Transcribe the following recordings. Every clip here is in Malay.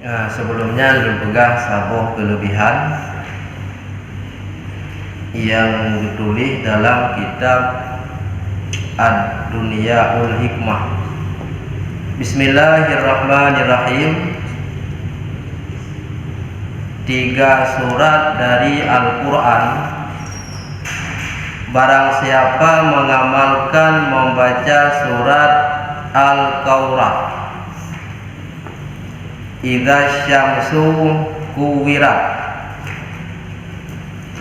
Sebelumnya berpegang sabuh kelebihan yang ditulis dalam kitab Ad-Dunyaul Hikmah. Bismillahirrahmanirrahim. 3 surat dari Al-Quran. Barang siapa mengamalkan membaca surat Al-Qawrah, Idza syamsu kuwirat,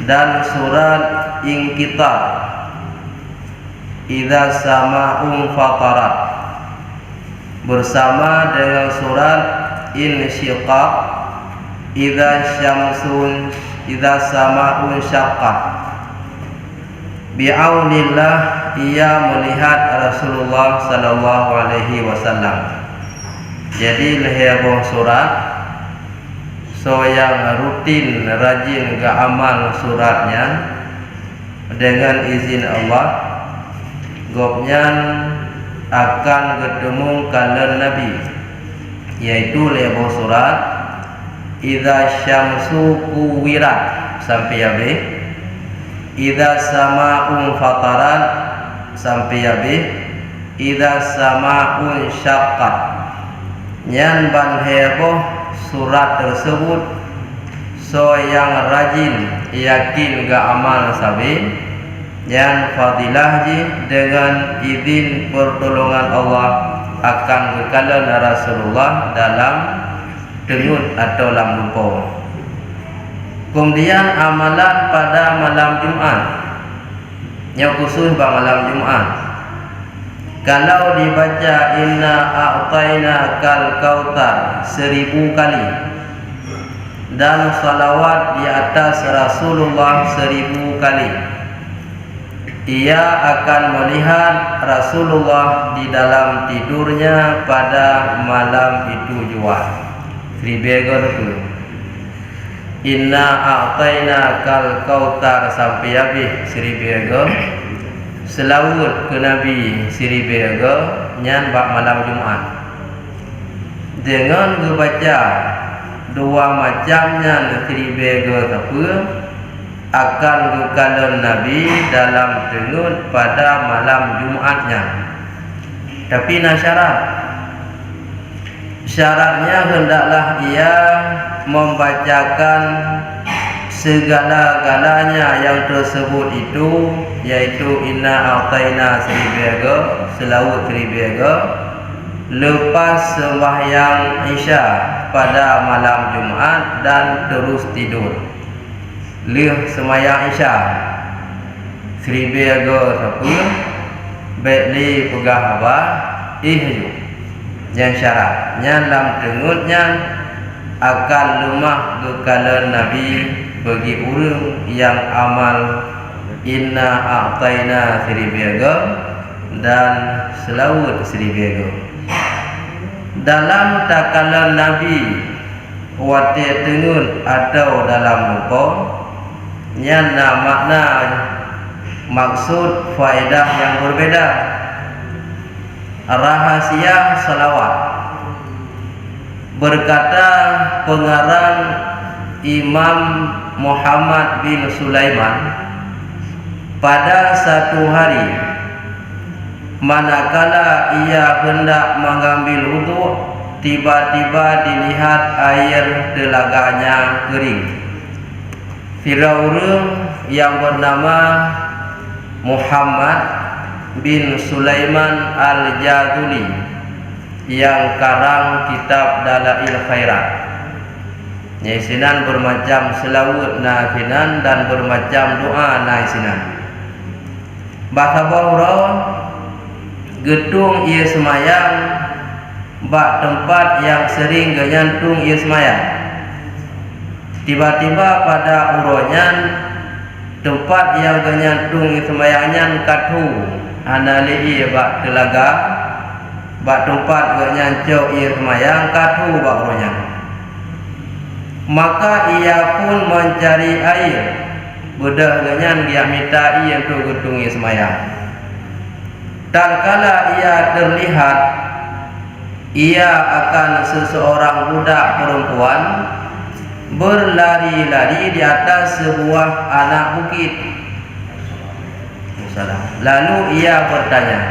dan surat Inqitar, Idza sama'un fatarat, bersama dengan surat Insyiqaq, Idza sama'un syaqqat. Bi'aunillah, ia melihat Rasulullah sallallahu alaihi wasallam. Jadi leheboh surat so yang rutin rajin ke amal suratnya dengan izin Allah gopnyan akan ketemu kalian Nabi, yaitu leheboh surat Idza syamsu kuwirat sampai habis, Idza sama'un fatarat sampai habis, Idza sama'un syaqqat. Nyan ban heboh surat tersebut so yang rajin yakin ga amal sabi nyan fadilah ji dengan izin pertolongan Allah akan kekalan Rasulullah dalam dengut atau dalam lupa. Kemudian amalan pada malam Jumat, yang khusus pada malam Jumat, kalau dibaca Inna a'tayna kal kautar 1000 kali dan salawat di atas Rasulullah 1000 kali, ia akan melihat Rasulullah di dalam tidurnya pada malam itu juga. Ribega tu Inna a'tayna kal kautar sampai habis 1000 selawat ke Nabi 1000 nyan bak malam Jumat. Dengan membaca 2 macamnya 1000 apa akan kekalan Nabi dalam dengut pada malam Jumatnya. Tapi syaratnya hendaklah ia membacakan segala-galanya yang tersebut itu, yaitu Inna a'tayna 1000 selawat 1000 lepas sembahyang Isya pada malam Jumat dan terus tidur. Leh sembahyang Isya 1000 apa baik li pegah apa yang syaratnya dalam dengutnya akan lemah kekalan Nabi bagi orang yang amal Inna a'tayna 1000 dan selawat 1000. Dalam takalan Nabi wate tengun atau dalam lupa nyana makna maksud faedah yang berbeda. Rahasia selawat, berkata pengarang Imam Muhammad bin Sulaiman, pada satu hari manakala ia hendak mengambil wudu, tiba-tiba dilihat air telaganya kering. Firaun yang bernama Muhammad bin Sulaiman Al-Jazuli yang karang kitab Dalail Khairat, nyisinan bermacam selawat nafinan dan bermacam doa naisinan. Bahasa Bahura gedung ia semayang bak tempat yang sering genyantung ia semayang. Tiba-tiba pada uronyan tempat yang genyantung ia semayangnya katu anali bak telaga, bak tempat genyancok ia semayang katu bak uronyan. Maka ia pun mencari air, bedah genyan dia minta ia untuk gedung ia semayang. Tak kala ia terlihat ia akan seseorang budak perempuan berlari-lari di atas sebuah anak bukit. Lalu ia bertanya,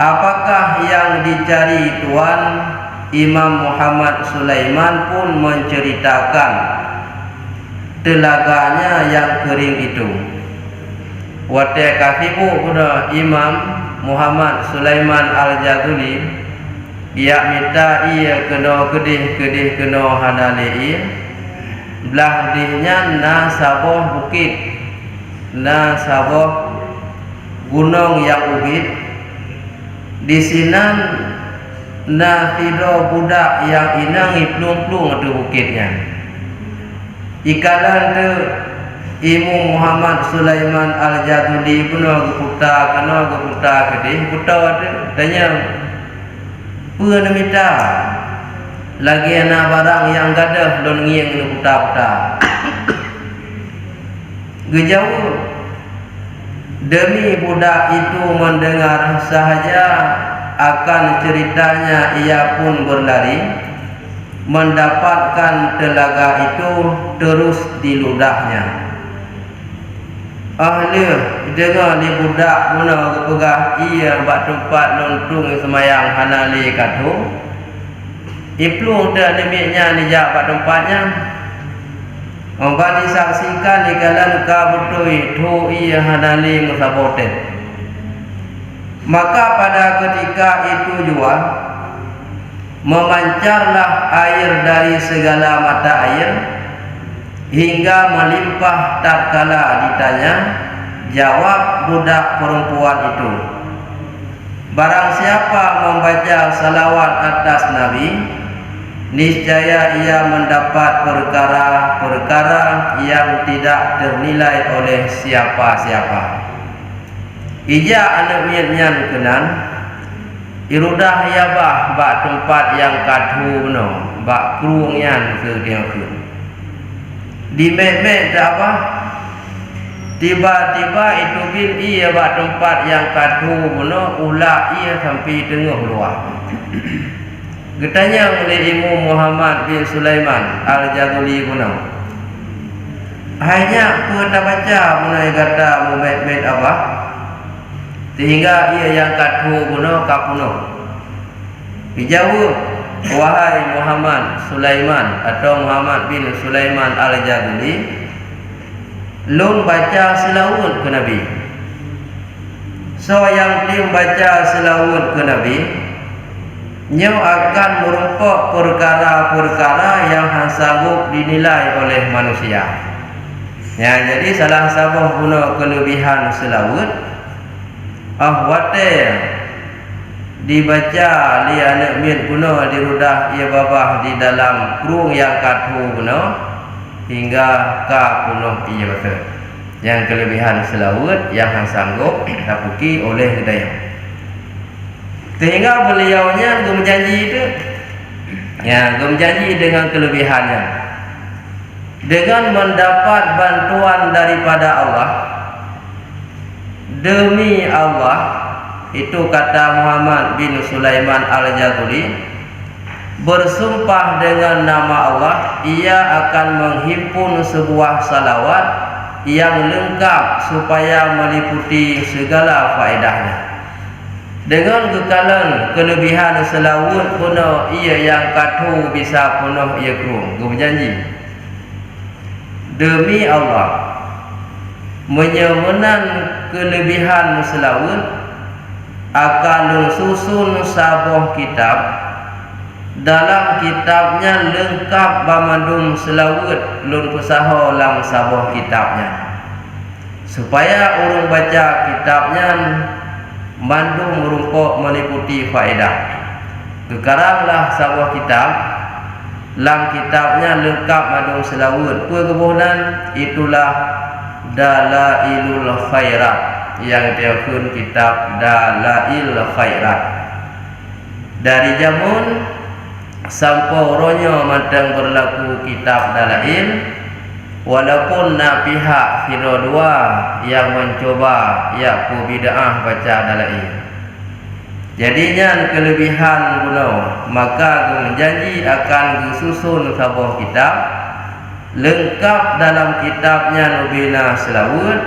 apakah yang dicari Tuan? Imam Muhammad Sulaiman pun menceritakan telaganya yang kering itu. Wate kafibu pada Imam Muhammad Sulaiman Al-Jazuli, ia minta ia kena kedih kena hanali belah dihnya na sabah bukit, na sabah gunung yang ubit. Di sinan na tido budak yang inang iplung-plung ada bukitnya. Ikalan tu Imam Muhammad Sulaiman Al-Jazuli kena geputa kedih buta ada tanya pun minta lagi anak barang yang gadah don ngiang ni buta-buta. Gejauh demi budak itu mendengar sahaja akan ceritanya, ia pun berlari mendapatkan telaga itu terus di ludahnya. Ahli dengar ni budak guna kepegah ia bak tempat lontung semayang hanali katu. Iplung dah demiknya ni jak bak tempatnya. Orang disaksikan di kalan ka betul itu ia hanali musaboten. Maka pada ketika itu juga memancarlah air dari segala mata air hingga melimpah tatkala ditanya. Jawab budak perempuan itu, barang siapa membaca salawat atas Nabi, niscaya ia mendapat perkara-perkara yang tidak ternilai oleh siapa-siapa. Ija anak miatnya kenan irudah yabah bak tempat yang kadhu no bak kerungyan ke dia ke di mek tak apa tiba-tiba itu bin ia bak tempat yang kadhu no ulah ia sampai tengah luar. Getanya oleh Imam Muhammad bin Sulaiman Al-Jazuli guna hanya kita baca mengenai kata mumet apa sehingga ia yang kadhu guna kapuno. Dijawab, wahai Muhammad Sulaiman atau Muhammad bin Sulaiman Al-Jazuli, lung baca selawat ke Nabi. So yang dia baca selawat ke Nabi, nyo akan merumpak perkara-perkara yang sanggup dinilai oleh manusia. Ya, jadi salah satu guna kelebihan selawat ahwate dibaca li anak min guna di rudah ia babah di dalam kerung yang kadhu guna hingga ka penuh ia betul. Yang kelebihan selawat yang sanggup tapuki oleh hidayah. Sehingga beliaunya berjanji itu ya, berjanji dengan kelebihannya dengan mendapat bantuan daripada Allah. Demi Allah, itu kata Muhammad bin Sulaiman Al-Jazuli, bersumpah dengan nama Allah, ia akan menghimpun sebuah salawat yang lengkap supaya meliputi segala faedahnya. Dengan kekalan kelebihan selawat penuh ia yang kadhu bisa penuh ia kerung. Gue berjanji demi Allah menyemenan kelebihan selawat akan susun sabuh kitab. Dalam kitabnya lengkap bamandum selawat lun pesaho lang sabuh kitabnya, supaya orang baca kitabnya mandum rumpuk meliputi faedah. Kekaranglah sabuh kitab lang kitabnya lengkap mandum selawat. Kebunan itulah Dalailul Khairat yang diakun kitab Dalail Khairat. Dari jamun sampai ronyo matang berlaku kitab Dalail, walaupun na pihak kira dua yang mencoba iaku bid'ah baca Dalail. Jadinya kelebihan guna maka menjanji akan disusun sebuah kitab lengkap dalam kitabnya Nubina Selawut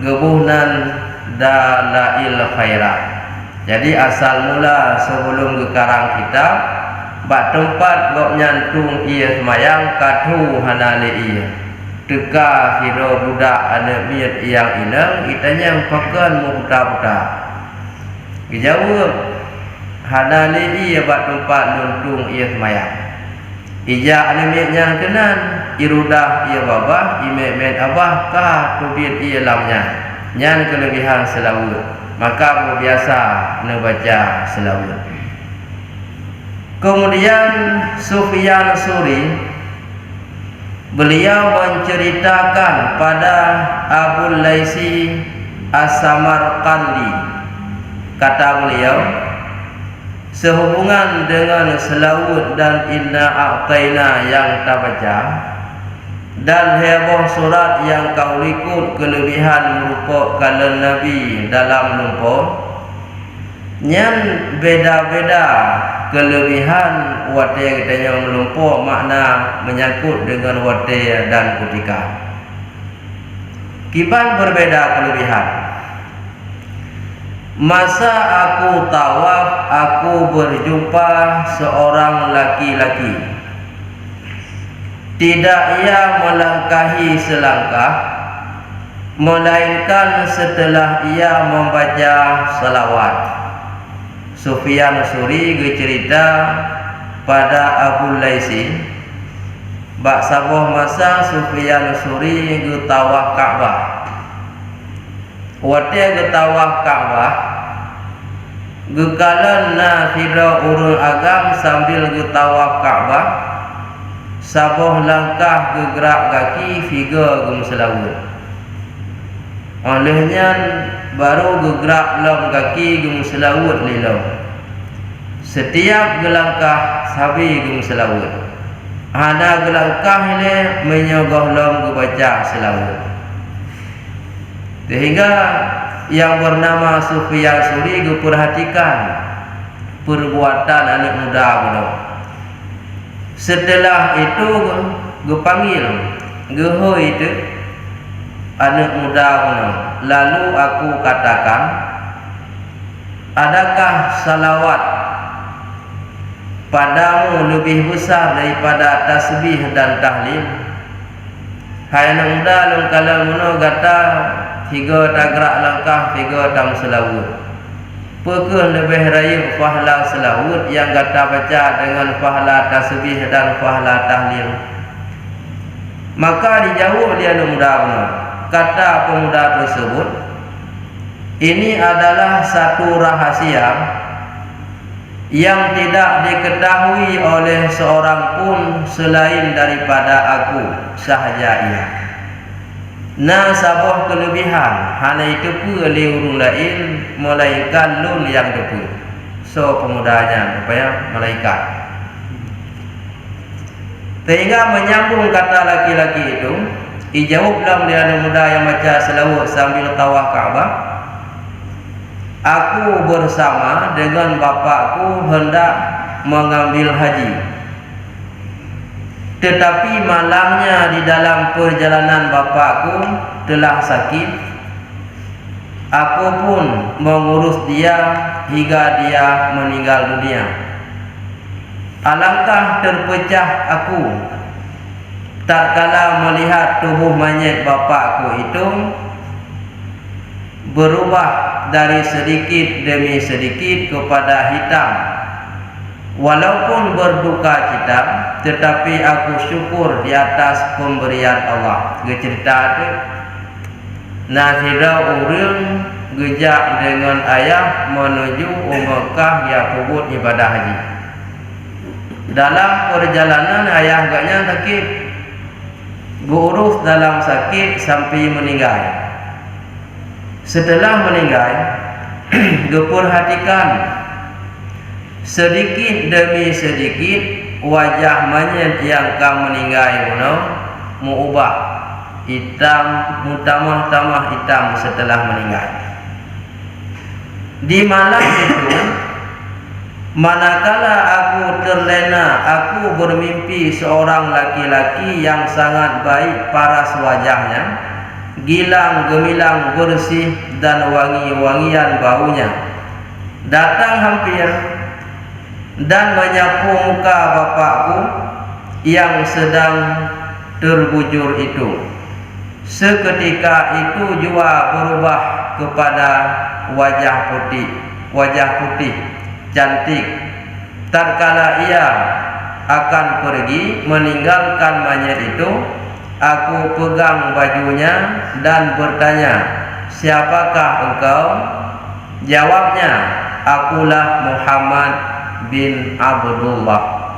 gebuhnan dalail khairat. Jadi asal mula sebelum gekarang kitab bak tempat gok nyantung ia semayang katu hanale ia teka hiro budak anak miat yang inang itanya pakan muda-muda dijawab hanale ia bak tempat nyantung ia semayang ija anak miat yang kenan irudah ia babah imet abah kah tubit ia lamnya nyan kelebihan selawut maka biasa membaca selawut. Kemudian Sufyan Suri beliau menceritakan pada Abu Laisi As-Samarqandi, kata beliau sehubungan dengan selawut dan inna a'taina yang tak baca dan heboh surat yang kau ikut kelebihan merupakan kala Nabi dalam lumpur nyan beda-beda kelebihan wate katanya melumpur makna menyangkut dengan wate dan kutika kiban berbeda kelebihan. Masa aku tawaf aku berjumpa seorang laki-laki tidak ia melangkahi selangkah melainkan setelah ia membaca salawat. Sufyan Suri bercerita pada Abu Laisi bak sabuh masa Sufyan Suri getawaf Ka'bah. Wate getawaf Ka'bah gekalan nafila urul agam sambil getawaf Ka'bah sabuh langkah gegerak kaki figa gum selawut. Olehnya baru gegerak lam kaki gum selawut lilo. Setiap gelangkah sabi gum selawut. Hana gelangkah ini menyogoh lam gebaca selawut. Sehingga yang bernama Sufyan Suri perhatikan perbuatan anak muda bodoh. Setelah itu gepanggil geho itu anak muda bodoh. Lalu aku katakan, adakah salawat padamu lebih besar daripada tasbih dan tahlil? Hai anak muda lengkala muno kata tiga tagrak langkah tiga tam selawut. Pekeh lebih raya pahala selawut yang kata baca dengan pahala tasbih dan pahala tahlil. Maka dijawab dia anak muda muno. Kata pemuda tersebut, ini adalah satu rahasia yang tidak diketahui oleh seorang pun selain daripada aku sahaja ia. Nah sabuh kelebihan hanya itu pun oleh orang lain melainkan lun yang depu. So pemudanya supaya malaikat. Sehingga menyambung kata laki-laki itu, dijawablah dia anak muda yang baca selawat sambil tawaf Ka'bah. Aku bersama dengan bapakku hendak mengambil haji. Tetapi malangnya di dalam perjalanan bapakku telah sakit. Aku pun mengurus dia hingga dia meninggal dunia. Alangkah terpecah aku tatkala melihat tubuh mayat bapakku itu berubah dari sedikit demi sedikit kepada hitam. Walaupun berduka cita, tetapi aku syukur di atas pemberian Allah. Cerita itu nasira urang gejak dengan ayah menuju Mekah dia pubut ibadah haji. Dalam perjalanan ayah agaknya sakit, berurus dalam sakit sampai meninggal. Setelah meninggal, diperhatikan sedikit demi sedikit wajah mayat yang kau meninggal mengubah hitam, tamah hitam setelah meninggal. Di malam itu manakala aku terlena, aku bermimpi seorang laki-laki yang sangat baik paras wajahnya, gilang gemilang bersih dan wangi-wangian baunya, datang hampir dan menyapu muka bapakku yang sedang terbujur itu. Seketika itu jua berubah kepada wajah putih cantik. Tatkala ia akan pergi meninggalkan mayat itu, aku pegang bajunya dan bertanya, siapakah engkau? Jawabnya, akulah Muhammad bin Abdullah.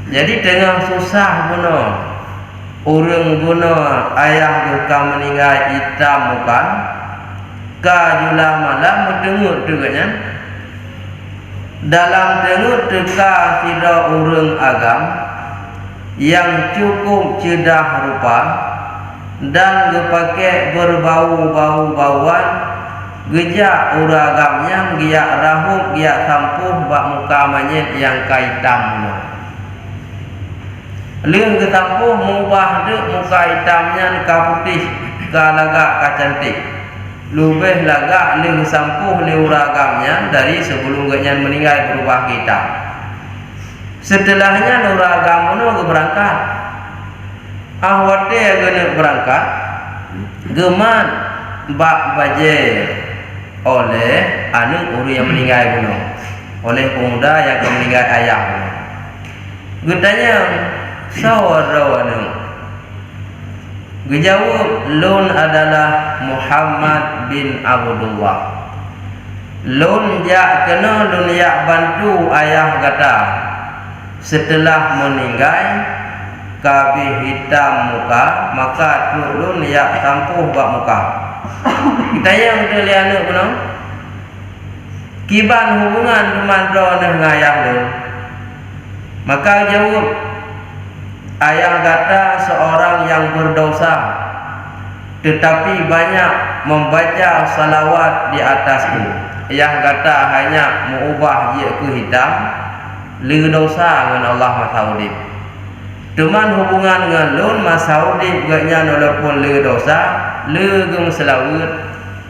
Jadi tengah susah bunuh, urang bunuh ayah duka meninggal hitam muka, kajula malam mendengut dengannya. Dalam dengut teka tidak urang agam yang cukup cedah rupa dan gepakai berbau-bau-bauan, gejak uragamnya giak rahuk giak sampuh bak muka manyet yang kaitam. Leung ketampuh mubah dek muka hitamnya ka putih ka lagak ka cantik. Lubeh lagak leung sampuh uragamnya dari sebelum genyan meninggal berubah hitam. Setelahnya uragam nu berangkat. Ahwate geuneuk berangkat geman bak baje oleh anu uri yang meninggal bunuh, oleh pemuda yang meninggal ayah bunuh. Gutanya saudara Gejawab, lun adalah Muhammad bin Abdullah. Lun jak kena lun yak bantu ayah kata setelah meninggal kabeh hitam muka, maka tu lun yak tampuh bak muka. Kita yang betul liana kuno kiban hubungan kumandro dengan ayah lun. Maka jawab, ayah kata seorang yang berdosa tetapi banyak membaca salawat di atasku. Ayah kata hanya mengubah dia ke hitam, le dosa dengan Allah Masaudib. Teman hubungan dengan lun Masaudib gaknya walaupun le dosa, le geng selawat,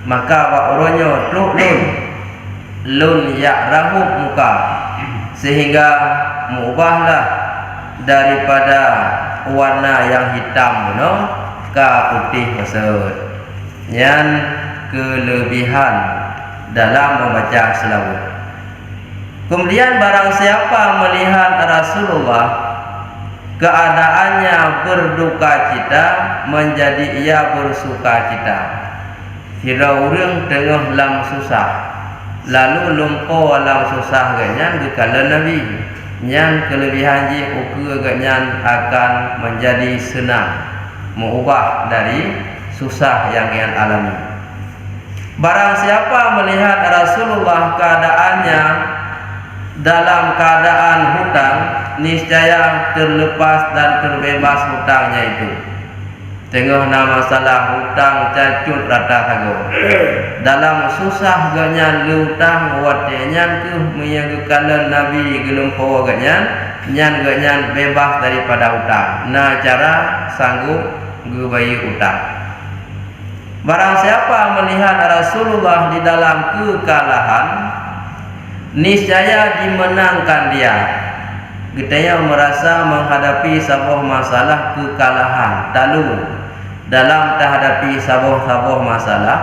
maka wak oronyo truk lun yak rahuk muka sehingga mengubahlah daripada warna yang hitam no ke putih maksud. Yang kelebihan dalam membaca selawat. Kemudian barang siapa melihat Rasulullah keadaannya berduka cita, menjadi ia bersuka cita. Kira urang tengah lam susah, lalu lumpuh lam susah ganyan gekala Nabi. Yang kelebihan ji ukur ganyan akan menjadi senang, mengubah dari susah yang ia alami. Barang siapa melihat Rasulullah keadaannya dalam keadaan hutang, niscaya terlepas dan terbebas hutangnya itu. Tengah nama masalah hutang cacut rata sago. Dalam susah ganyan hutang watenya ke menyagakan Nabi gelumpo ganyan, nyan ganyan bebas daripada hutang. Nah cara sanggup gebayi hutang. Barang siapa melihat Rasulullah di dalam kekalahan, niscaya dimenangkan dia. Kita merasa menghadapi sebuah masalah kekalahan, lalu dalam menghadapi sebuah masalah,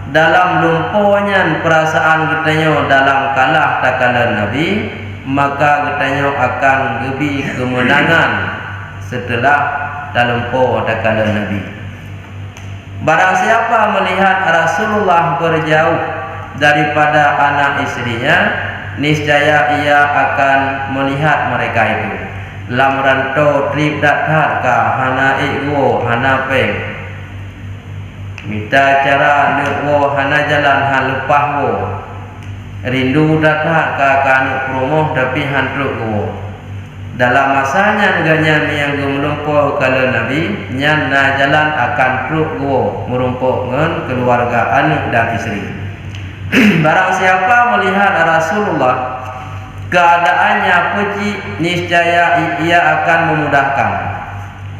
dalam lumpuhnya perasaan kita dalam kalah takala Nabi, maka kita akan gebi kemenangan setelah dalam lumpuh takala Nabi. Barang siapa melihat Rasulullah berjauh daripada anak istrinya, niscaya ia akan melihat mereka itu. Lam rantau trip datar ka hana ego hana peng. Minta cara neko hana jalan han lepah wo. Rindu datar ka kanu promoh tapi han truk wo. Dalam masanya ganyan yang melumpuh kala Nabi, nyan na jalan akan truk wo merumpuh ngan keluarga anak dan istri. Barang siapa melihat Rasulullah keadaannya puji, niscaya ia akan memudahkan.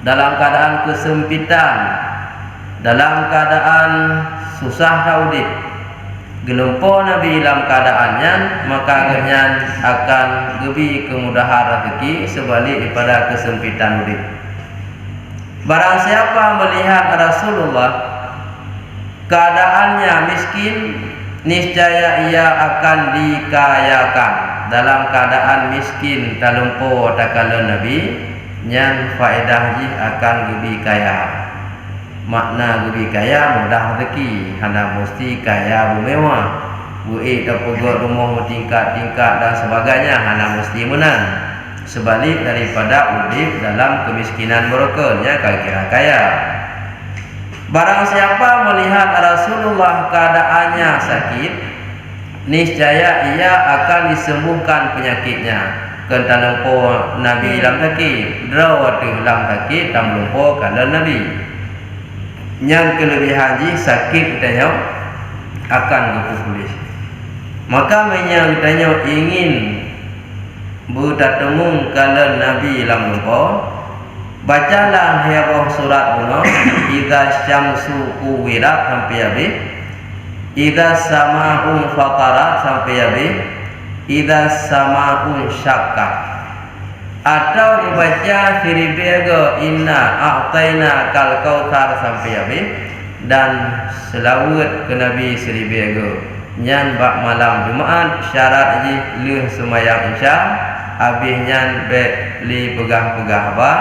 Dalam keadaan kesempitan, dalam keadaan susah taudit, gelempo Nabi dalam keadaannya, maka akhirnya akan lebih kemudahan rezeki sebalik daripada kesempitan hidup. Barang siapa melihat Rasulullah keadaannya miskin, niscaya ia akan dikayakan. Dalam keadaan miskin talumpo takala Nabi, nyan faedah ji akan lebih kaya. Makna lebih kaya mudah rezeki, hanya mesti kaya bermewah, buik dapat rumah tingkat-tingkat dan sebagainya, hanya mesti menang. Sebalik daripada udip dalam kemiskinan mereka, kira kaya. Barang siapa melihat Rasulullah keadaannya sakit, niscaya ia akan disembuhkan penyakitnya. Kentanampo Nabi dalam sakit, drawat dalam sakit, tam lumpo kalau Nabi. Yang kelebihan ji sakit tanya akan berpulih. Maka menyang tanya ingin bertatemu kalau Nabi dalam lumpo, bacalah heboh surat bunuh idza syamsu kuwirat sampai habis, idza sama'un fatarat sampai habis, idza sama'un syaqqat, atau dibaca siribega inna a'taina kal kautsar sampai habis, dan selawat ke Nabi siribega nyan bak malam Jumaat syarat ji leuh semayang isya habis nyan be li pegah-pegah ba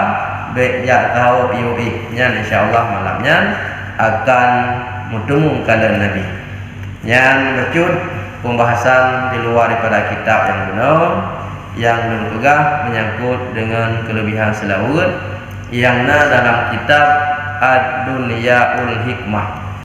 be ya tahu yui nyan insyaallah malamnya akan bertemu kala Nabi. Yang bercut pembahasan di luar daripada kitab yang benar, yang berpegah menyangkut dengan kelebihan selawat yang dalam kitab Ad-Dunyaul Hikmah.